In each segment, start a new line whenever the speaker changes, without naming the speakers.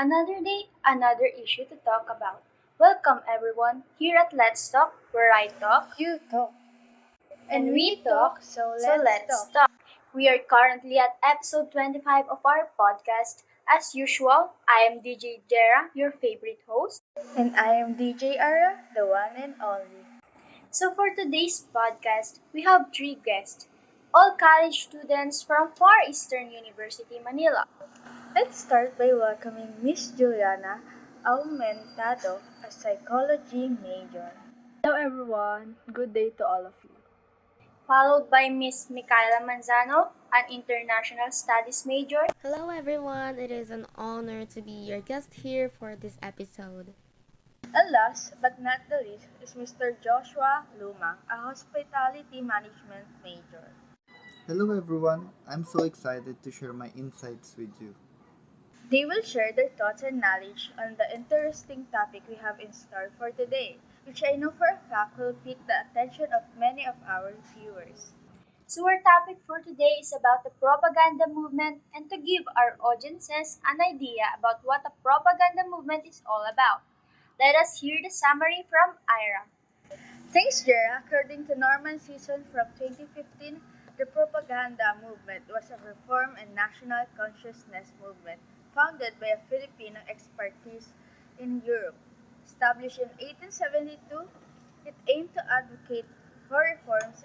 Another day, another issue to talk about. Welcome everyone here at Let's Talk, where I talk
You talk.
and we talk,
so
so let's talk. We are currently at episode 25 of our podcast. As usual, I am DJ Jerah, your favorite host.
And I am DJ Ara, the one and only.
So for today's podcast, we have three guests, all college students from Far Eastern University, Manila.
Let's start by welcoming Miss Juliana Aumentado, a psychology major.
Hello everyone, good day to all of you.
Followed by Miss Mikayla Manzano, an international studies major.
Hello everyone, it is an honor to be your guest here for this episode.
And last but not the least is Mr. Joshua Lumang, a hospitality management major.
Hello everyone, I'm so excited to share my insights with you.
They will share their thoughts and knowledge on the interesting topic we have in store for today, which I know for a fact will pique the attention of many of our viewers.
So our topic for today is about the propaganda movement and to give our audiences an idea about what a propaganda movement is all about. Let us hear the summary from Ira.
Thanks, Jerah. According to Norman Season from 2015, the propaganda movement was a reform and national consciousness movement founded by a Filipino expertise in Europe. Established in 1872, it aimed to advocate for reforms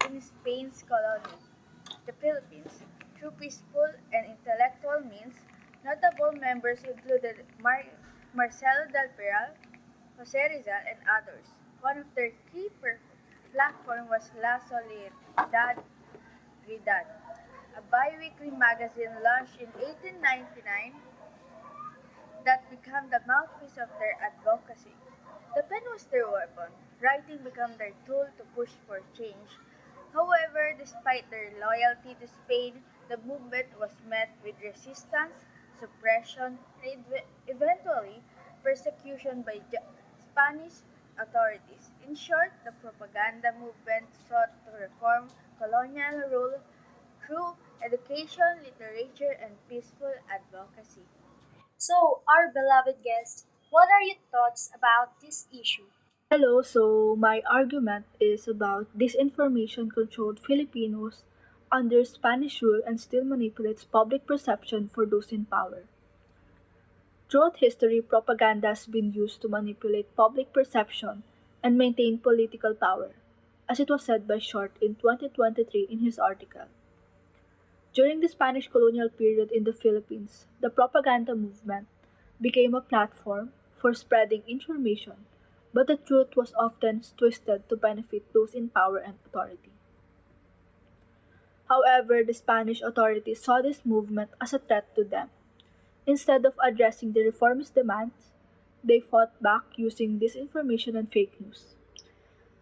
in Spain's colony, the Philippines, through peaceful and intellectual means. Notable members included Marcelo del Peral, Jose Rizal, and others. One of their key platform was La Solidaridad, a bi-weekly magazine launched in 1899 that became the mouthpiece of their advocacy. The pen was their weapon. Writing became their tool to push for change. However, despite their loyalty to Spain, the movement was met with resistance, suppression, and eventually persecution by Spanish authorities. In short, the propaganda movement sought to reform colonial rule through education, literature, and peaceful advocacy.
So, our beloved guest, what are your thoughts about this issue?
Hello, so my argument is about disinformation controlled Filipinos under Spanish rule and still manipulates public perception for those in power. Throughout history, propaganda has been used to manipulate public perception and maintain political power, as it was said by Short in 2023 in his article. During the Spanish colonial period in the Philippines, the propaganda movement became a platform for spreading information, but the truth was often twisted to benefit those in power and authority. However, the Spanish authorities saw this movement as a threat to them. Instead of addressing the reformist demands, they fought back using disinformation and fake news.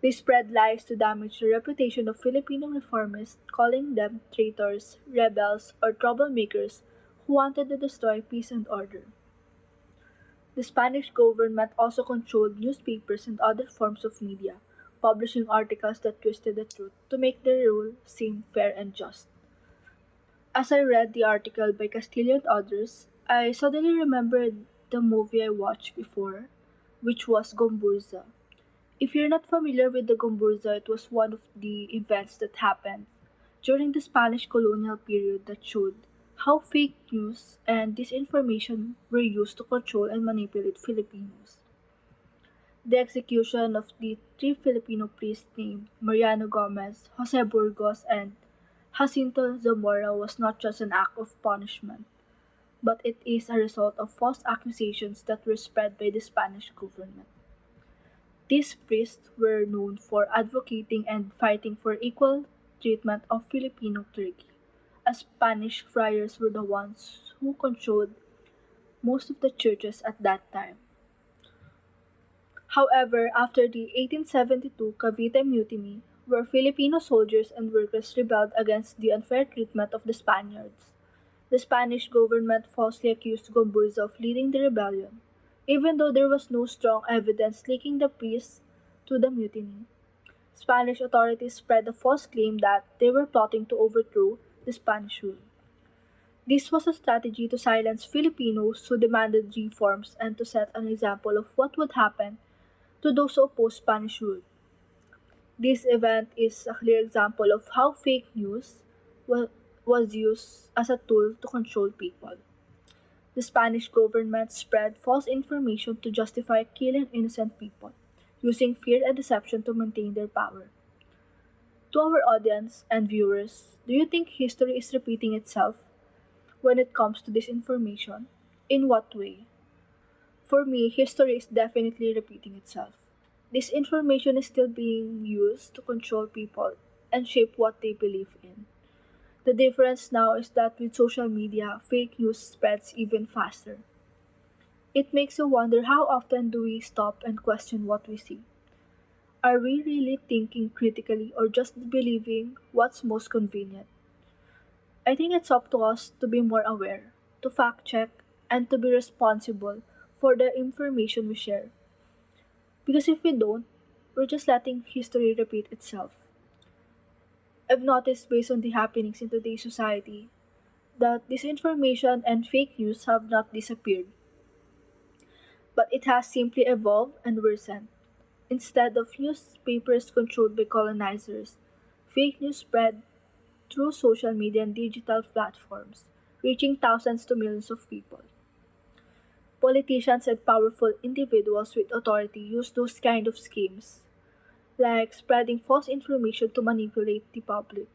They spread lies to damage the reputation of Filipino reformists, calling them traitors, rebels, or troublemakers who wanted to destroy peace and order. The Spanish government also controlled newspapers and other forms of media, publishing articles that twisted the truth to make their rule seem fair and just. As I read the article by Castillo and others, I suddenly remembered the movie I watched before, which was Gomburza. If you're not familiar with the Gomburza, it was one of the events that happened during the Spanish colonial period that showed how fake news and disinformation were used to control and manipulate Filipinos. The execution of the three Filipino priests named Mariano Gomez, Jose Burgos, and Jacinto Zamora was not just an act of punishment, but it is a result of false accusations that were spread by the Spanish government. These priests were known for advocating and fighting for equal treatment of Filipino Turkey, as Spanish friars were the ones who controlled most of the churches at that time. However, after the 1872 Cavite Mutiny, where Filipino soldiers and workers rebelled against the unfair treatment of the Spaniards, the Spanish government falsely accused Gomburza of leading the rebellion, even though there was no strong evidence linking the priests to the mutiny. Spanish authorities spread the false claim that they were plotting to overthrow the Spanish rule. This was a strategy to silence Filipinos who demanded reforms and to set an example of what would happen to those who opposed Spanish rule. This event is a clear example of how fake news wa- was used as a tool to control people. The Spanish government spread false information to justify killing innocent people, using fear and deception to maintain their power. To our audience and viewers, do you think history is repeating itself when it comes to disinformation? In what way? For me, history is definitely repeating itself. Disinformation is still being used to control people and shape what they believe in. The difference now is that with social media, fake news spreads even faster. It makes you wonder, how often do we stop and question what we see? Are we really thinking critically or just believing what's most convenient? I think it's up to us to be more aware, to fact check, and to be responsible for the information we share. Because if we don't, we're just letting history repeat itself. I've noticed based on the happenings in today's society that disinformation and fake news have not disappeared, but it has simply evolved and worsened. Instead of newspapers controlled by colonizers, fake news spread through social media and digital platforms, reaching thousands to millions of people. Politicians and powerful individuals with authority use those kind of schemes, like spreading false information to manipulate the public.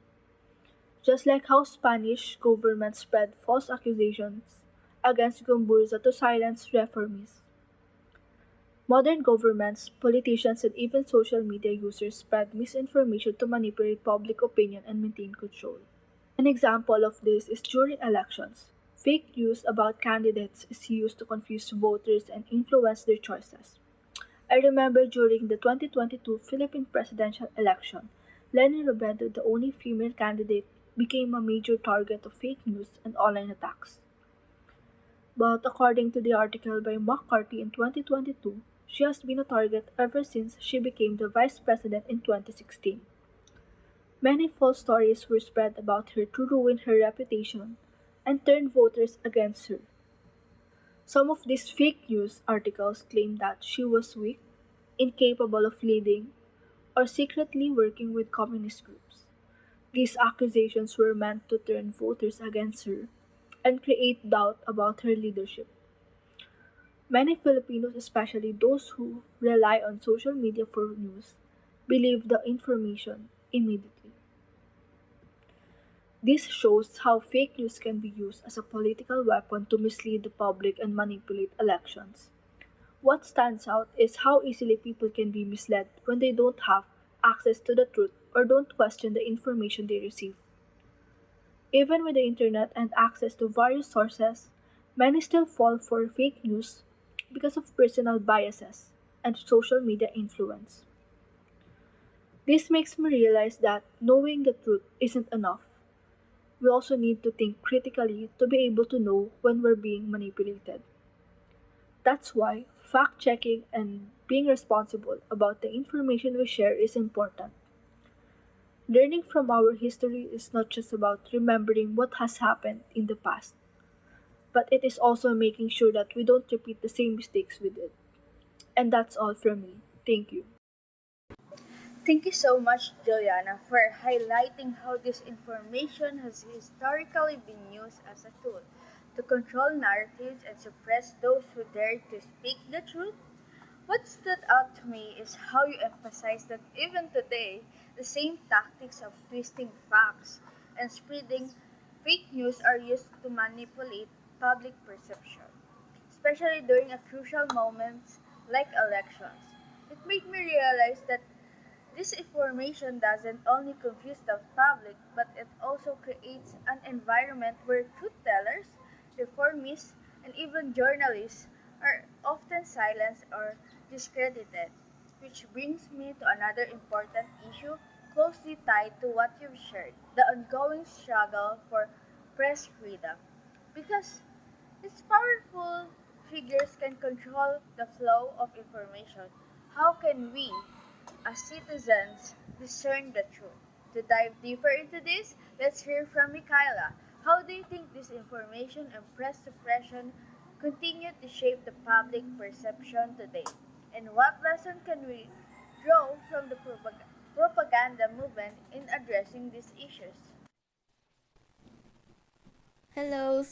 Just like how Spanish government spread false accusations against Gumburza to silence reformists. Modern governments, politicians, and even social media users spread misinformation to manipulate public opinion and maintain control. An example of this is during elections. Fake news about candidates is used to confuse voters and influence their choices. I remember during the 2022 Philippine presidential election, Leni Robredo, the only female candidate, became a major target of fake news and online attacks. But according to the article by McCarthy in 2022, she has been a target ever since she became the vice president in 2016. Many false stories were spread about her to ruin her reputation and turn voters against her. Some of these fake news articles claim that she was weak, incapable of leading, or secretly working with communist groups. These accusations were meant to turn voters against her and create doubt about her leadership. Many Filipinos, especially those who rely on social media for news, believe the information immediately. This shows how fake news can be used as a political weapon to mislead the public and manipulate elections. What stands out is how easily people can be misled when they don't have access to the truth or don't question the information they receive. Even with the internet and access to various sources, many still fall for fake news because of personal biases and social media influence. This makes me realize that knowing the truth isn't enough. We also need to think critically to be able to know when we're being manipulated. That's why fact checking and being responsible about the information we share is important. Learning from our history is not just about remembering what has happened in the past, but it is also making sure that we don't repeat the same mistakes we did. And that's all from me. Thank you.
Thank you so much, Juliana, for highlighting how this information has historically been used as a tool to control narratives and suppress those who dare to speak the truth. What stood out to me is how you emphasize that even today, the same tactics of twisting facts and spreading fake news are used to manipulate public perception, especially during a crucial moments like elections. It made me realize that this information doesn't only confuse the public, but it also creates an environment where truth tellers, reformists, and even journalists are often silenced or discredited. Which brings me to another important issue closely tied to what you've shared, the ongoing struggle for press freedom. Because these powerful figures can control the flow of information. How can we, as citizens, discern the truth? To dive deeper into this, let's hear from Mikayla. How do you think disinformation and press suppression continue to shape the public perception today? And what lesson can we draw from the propaganda movement in addressing these issues?
Hello,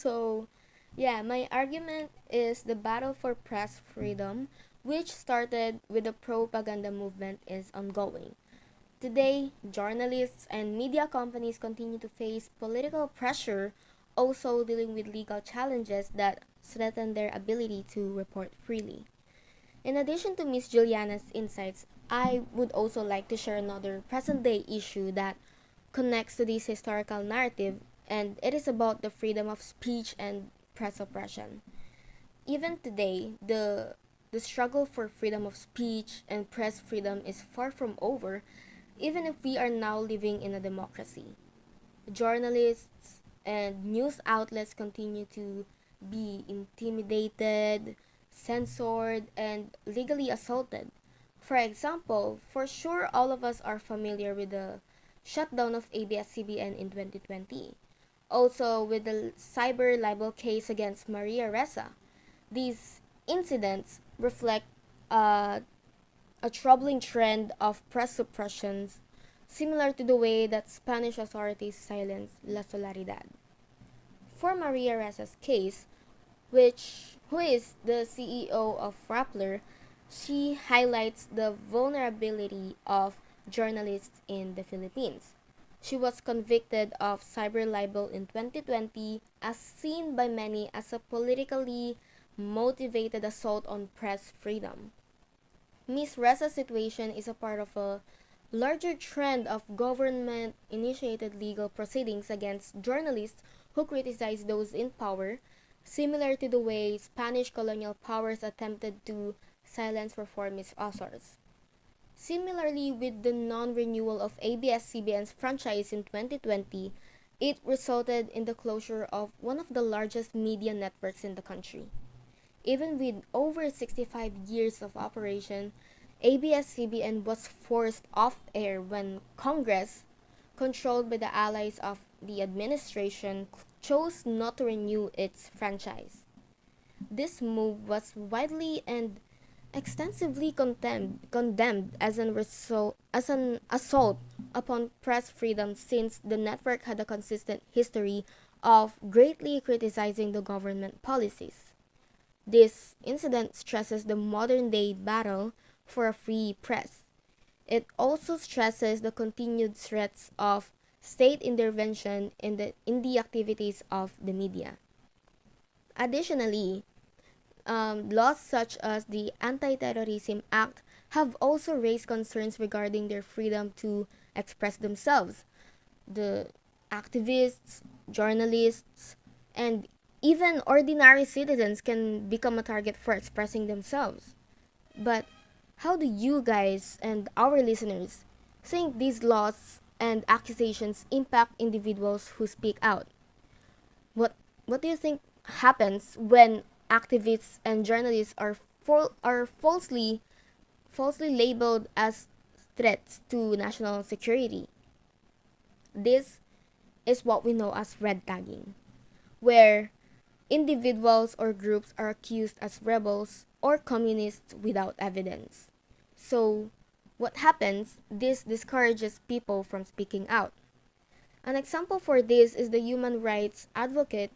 my argument is the battle for press freedom, which started with the propaganda movement, is ongoing. Today, journalists and media companies continue to face political pressure, also dealing with legal challenges that threaten their ability to report freely. In addition to Miss Juliana's insights, I would also like to share another present day issue that connects to this historical narrative, and it is about the freedom of speech and press oppression. Even today, the struggle for freedom of speech and press freedom is far from over, even if we are now living in a democracy. Journalists and news outlets continue to be intimidated, censored, and legally assaulted. For example, for sure all of us are familiar with the shutdown of ABS-CBN in 2020. Also with the cyber libel case against Maria Ressa. These incidents reflect uh, a troubling trend of press suppressions, similar to the way that Spanish authorities silenced La Solaridad. For Maria Resa's case, who is the CEO of Rappler, she highlights the vulnerability of journalists in the Philippines. She was convicted of cyber libel in 2020, as seen by many as a politically motivated assault on press freedom. Ms. Resa's situation is a part of a larger trend of government initiated legal proceedings against journalists who criticize those in power, similar to the way Spanish colonial powers attempted to silence reformist authors. Similarly, with the non renewal of ABS-CBN's franchise in 2020, it resulted in the closure of one of the largest media networks in the country. Even with over 65 years of operation, ABS-CBN was forced off air when Congress, controlled by the allies of the administration, chose not to renew its franchise. This move was widely and extensively condemned as as an assault upon press freedom, since the network had a consistent history of greatly criticizing the government policies. This incident stresses the modern day battle for a free press. It also stresses the continued threats of state intervention in the activities of the media. Additionally, laws such as the Anti-Terrorism Act have also raised concerns regarding their freedom to express themselves. The activists, journalists, and even ordinary citizens can become a target for expressing themselves. But how do you guys and our listeners think these laws and accusations impact individuals who speak out? What what do you think happens when activists and journalists are falsely labeled as threats to national security? This is what we know as red tagging, where individuals or groups are accused as rebels or communists without evidence. So, what happens? This discourages people from speaking out. An example for this is the human rights advocate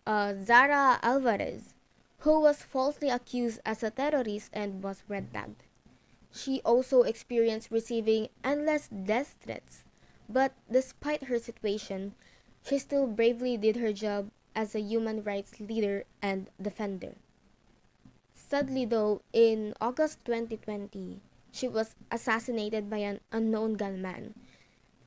Zara Alvarez, who was falsely accused as a terrorist and was red tagged. She also experienced receiving endless death threats, but despite her situation, she still bravely did her job as a human rights leader and defender. Sadly, though, in August 2020, she was assassinated by an unknown gunman,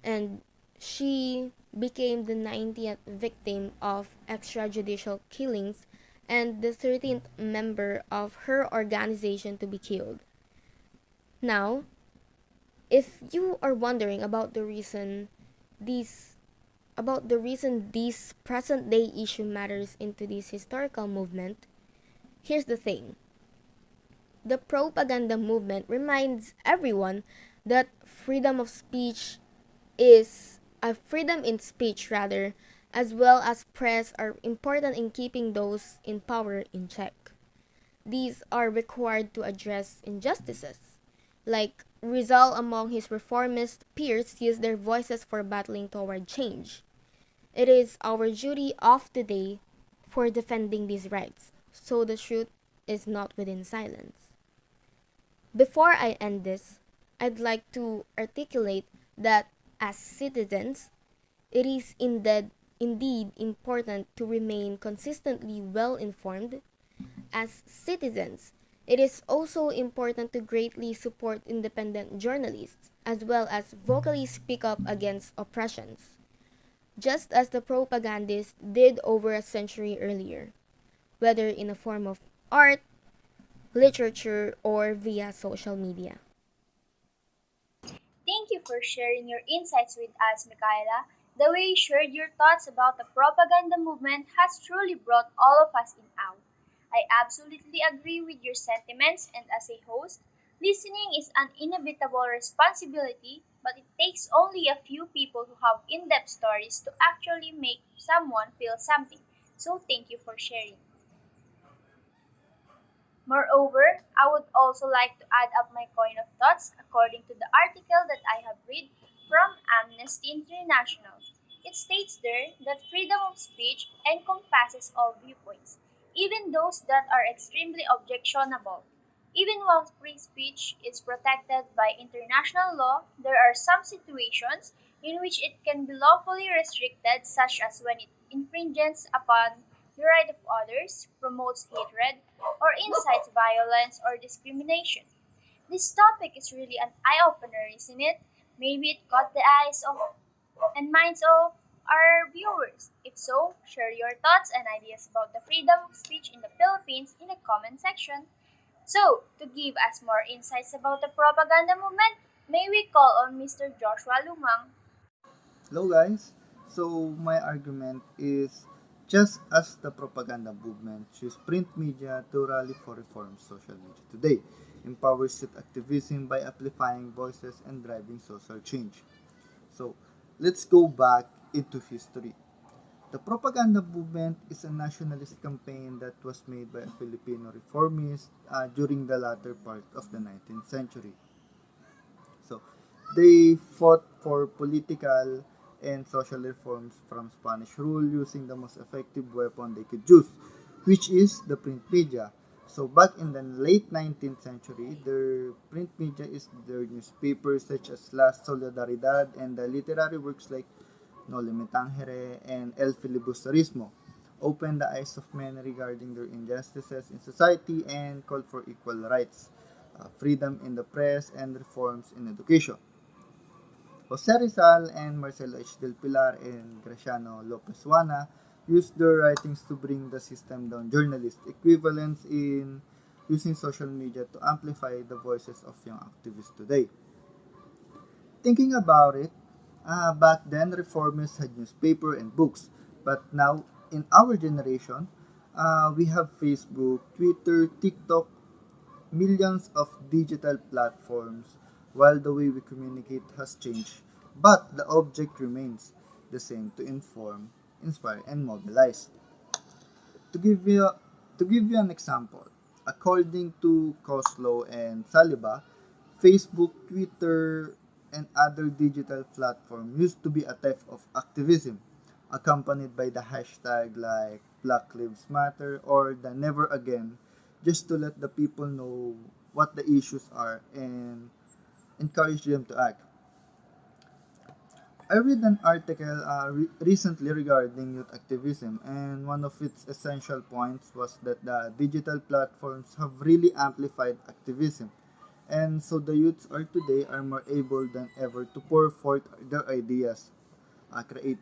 and she became the 90th victim of extrajudicial killings and the 13th member of her organization to be killed. Now, if you are wondering these about the reason this present day issue matters into this historical movement, here's the thing. The propaganda movement reminds everyone that freedom in speech rather as well as press are important in keeping those in power in check. These are required to address injustices, like Rizal among his reformist peers use their voices for battling toward change. It is our duty of the day for defending these rights, so the truth is not within silence. Before I end this, I'd like to articulate that as citizens, it is indeed important to remain consistently well informed. As citizens, it is also important to greatly support independent journalists as well as vocally speak up against oppressions, just as the propagandists did over a century earlier, whether in a form of art, literature, or via social media.
Thank you for sharing your insights with us, Mikayla. The way you shared your thoughts about the propaganda movement has truly brought all of us in awe. I absolutely agree with your sentiments, and as a host, listening is an inevitable responsibility, but it takes only a few people who have in depth stories to actually make someone feel something. So, thank you for sharing. Moreover, I would also like to add up my coin of thoughts according to the article that I have read from Amnesty International. It states there that freedom of speech encompasses all viewpoints, even those that are extremely objectionable. Even while free speech is protected by international law, there are some situations in which it can be lawfully restricted, such as when it infringes upon the right of others, promotes hatred, or incites violence or discrimination. This topic is really an eye opener, isn't it? Maybe it caught the eyes of and minds of our viewers. If so, share your thoughts and ideas about the freedom of speech in the Philippines in the comment section. So, to give us more insights about the propaganda movement, may we call on Mr. Joshua Lumang.
Hello guys. So my argument is just as the propaganda movement used print media to rally for reform, social media today empowers youth activism by amplifying voices and driving social change. So let's go back into history. The propaganda movement is a nationalist campaign that was made by a Filipino reformist during the latter part of the 19th century. So they fought for political and social reforms from Spanish rule using the most effective weapon they could use, which is the print media. So back in the late 19th century, their print media is their newspapers such as La Solidaridad and the literary works like No Limitangere and El Filibusterismo opened the eyes of many regarding their injustices in society and called for equal rights, freedom in the press, and reforms in education. Jose Rizal and Marcelo H. del Pilar and Graciano Lopez Juana used their writings to bring the system down journalist equivalents in using social media to amplify the voices of young activists today. Thinking about it, back then reformers had newspaper and books, but now in our generation, we have Facebook, Twitter, TikTok, millions of digital platforms while the way we communicate has changed, but the object remains the same to inform, inspire, and mobilize. To give you, to give you an example, according to Coslow and Saliba, Facebook, Twitter, and other digital platforms used to be a type of activism, accompanied by the hashtag like Black Lives Matter or the Never Again, just to let the people know what the issues are and encourage them to act. I read an article recently regarding youth activism, and one of its essential points was that the digital platforms have really amplified activism. And so the youths are today are more able than ever to pour forth their ideas, create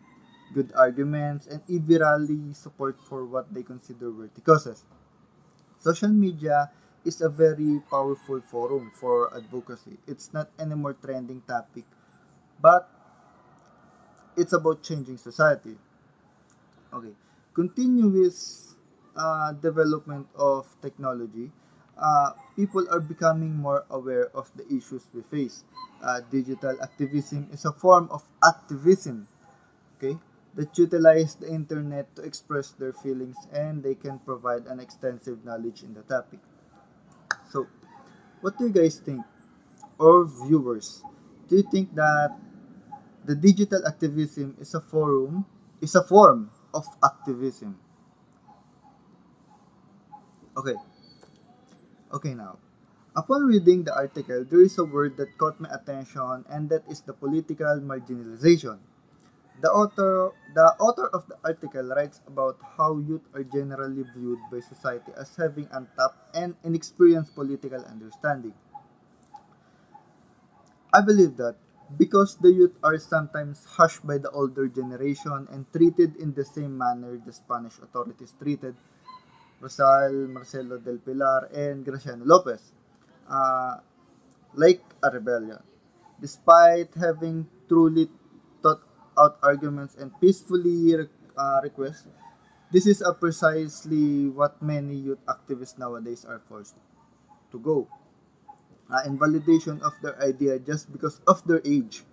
good arguments, and even rally support for what they consider worthy causes. Social media is a very powerful forum for advocacy. It's not anymore trending topic, but it's about changing society. Okay, continuous development of technology. People are becoming more aware of the issues we face. Digital activism is a form of activism. Okay, that utilize the internet to express their feelings, and they can provide an extensive knowledge in the topic. So, what do you guys think? Or viewers, do you think that the digital activism is a form of activism? Okay, okay now. Upon reading the article, there is a word that caught my attention, and that is the political marginalization. The author of the article writes about how youth are generally viewed by society as having untapped and inexperienced political understanding. I believe that because the youth are sometimes hushed by the older generation and treated in the same manner the Spanish authorities treated Rosal Marcelo del Pilar and Graciano Lopez, uh, like a rebellion. Despite having truly thought out arguments and peacefully requests, this is precisely what many youth activists nowadays are forced to go. Invalidation of their idea just because of their age.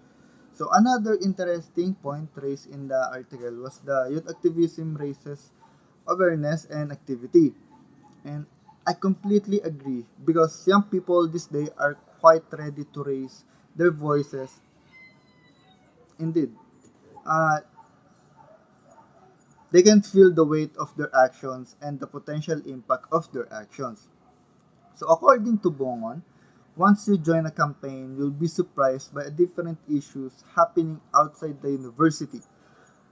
So another interesting point raised in the article was the youth activism raises awareness and activity. And I completely agree because young people this day are quite ready to raise their voices. Indeed, uh, they can feel the weight of their actions and the potential impact of their actions. So according to Bongon, once you join a campaign, you'll be surprised by different issues happening outside the university.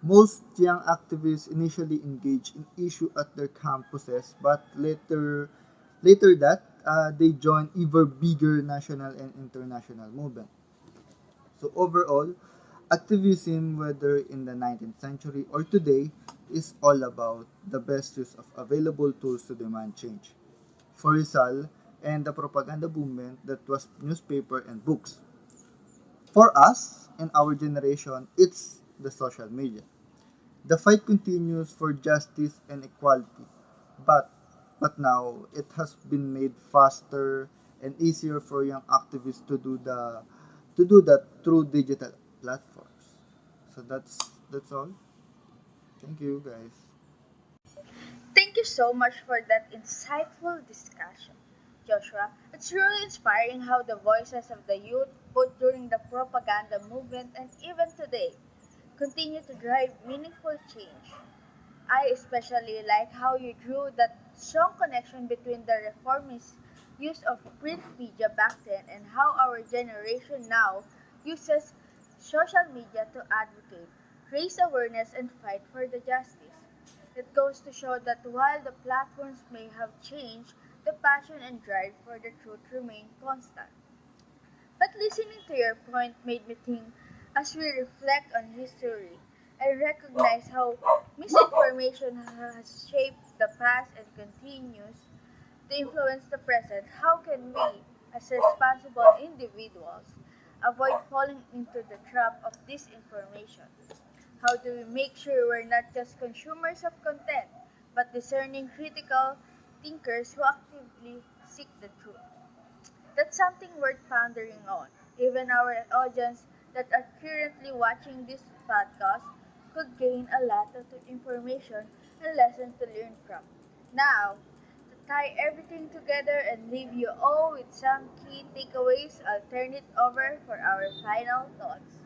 Most young activists initially engage in issue at their campuses, but later that they join even bigger national and international movement. So overall, activism, whether in the 19th century or today, is all about the best use of available tools to demand change. For Rizal and the propaganda movement, that was newspaper and books. For us and our generation, it's the social media. The fight continues for justice and equality, but now it has been made faster and easier for young activists to do that through digital platforms. So that's all. Thank you guys.
Thank you so much for that insightful discussion, Joshua. It's really inspiring how the voices of the youth, both during the propaganda movement and even today, continue to drive meaningful change. I especially like how you drew that strong connection between the reformist use of print media back then and how our generation now uses social media to advocate, raise awareness, and fight for the justice. It goes to show that while the platforms may have changed, the passion and drive for the truth remain constant. But listening to your point made me think as we reflect on history and recognize how misinformation has shaped the past and continues to influence the present. How can we, as responsible individuals, avoid falling into the trap of disinformation? How do we make sure we're not just consumers of content, but discerning critical thinkers who actively seek the truth? That's something worth pondering on. Even our audience that are currently watching this podcast could gain a lot of information and lesson to learn from. Now, to tie everything together and leave you all with some key takeaways, I'll turn it over for our final thoughts.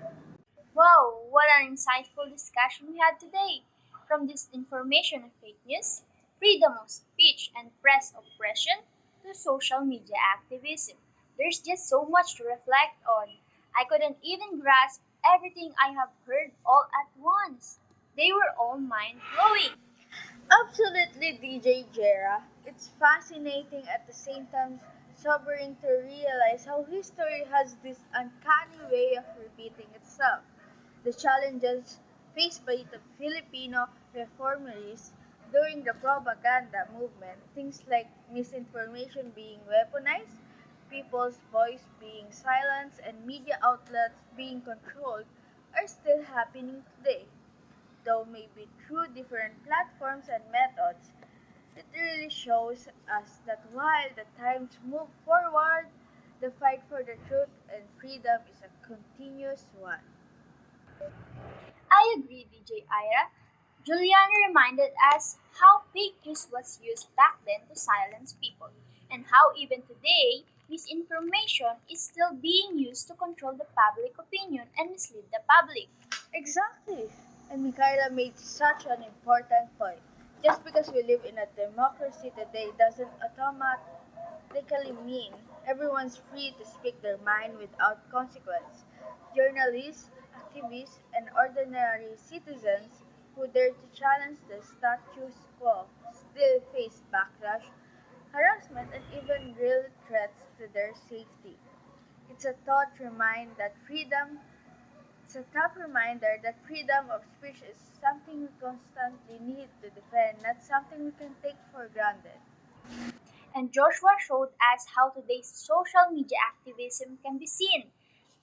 Wow, what an insightful discussion we had today! From disinformation and fake news, freedom of speech and press oppression, to social media activism. There's just so much to reflect on. I couldn't even grasp everything I have heard all at once. They were all mind blowing.
Absolutely, DJ Jerah. It's fascinating at the same time sobering to realize how history has this uncanny way of repeating itself. The challenges faced by the Filipino reformers during the propaganda movement, things like misinformation being weaponized, people's voice being silenced, and media outlets being controlled, are still happening today though maybe through different platforms and methods. It really shows us that while the times move forward, the fight for the truth and freedom is a continuous one.
I agree, DJ Ira. Juliana reminded us how fake news was used back then to silence people, and how even today, misinformation is still being used to control the public opinion and mislead the public.
Exactly. And Mikayla made such an important point. Just because we live in a democracy today doesn't automatically mean everyone's free to speak their mind without consequence. Journalists, activists, and ordinary citizens who dare to challenge the status quo still face backlash, harassment, and even real threats to their safety. It's a thought remind that freedom It's a tough reminder that freedom of speech is something we constantly need to defend, not something we can take for granted.
And Joshua showed us how today's social media activism can be seen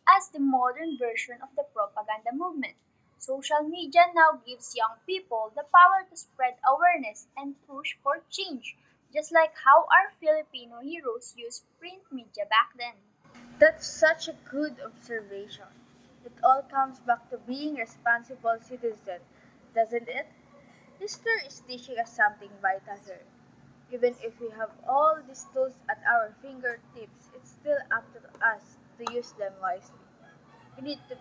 as the modern version of the propaganda movement. Social media now gives young people the power to spread awareness and push for change, just like how our Filipino heroes used print media back then.
That's such a good observation. It all comes back to being responsible citizen, doesn't it? History is teaching us something vital here. Even if we have all these tools at our fingertips, it's still up to us to use them wisely. We need to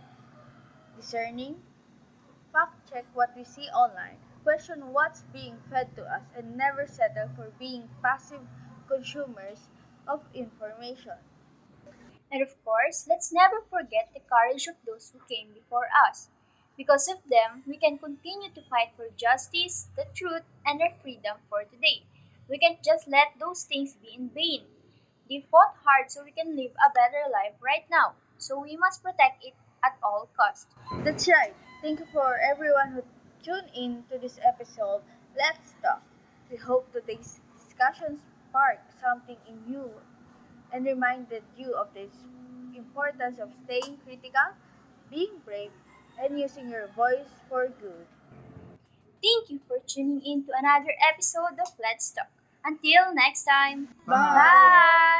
discerning, fact check what we see online, question what's being fed to us, and never settle for being passive consumers of information.
And of course, let's never forget the courage of those who came before us. Because of them, we can continue to fight for justice, the truth, and our freedom for today. We can't just let those things be in vain. They fought hard so we can live a better life right now, so we must protect it at all costs.
That's right. Thank you for everyone who tuned in to this episode. Let's talk. We hope today's discussion sparked something in you and reminded you of the importance of staying critical, being brave, and using your voice for good.
Thank you for tuning in to another episode of Let's Talk. Until next time,
Bye!
bye!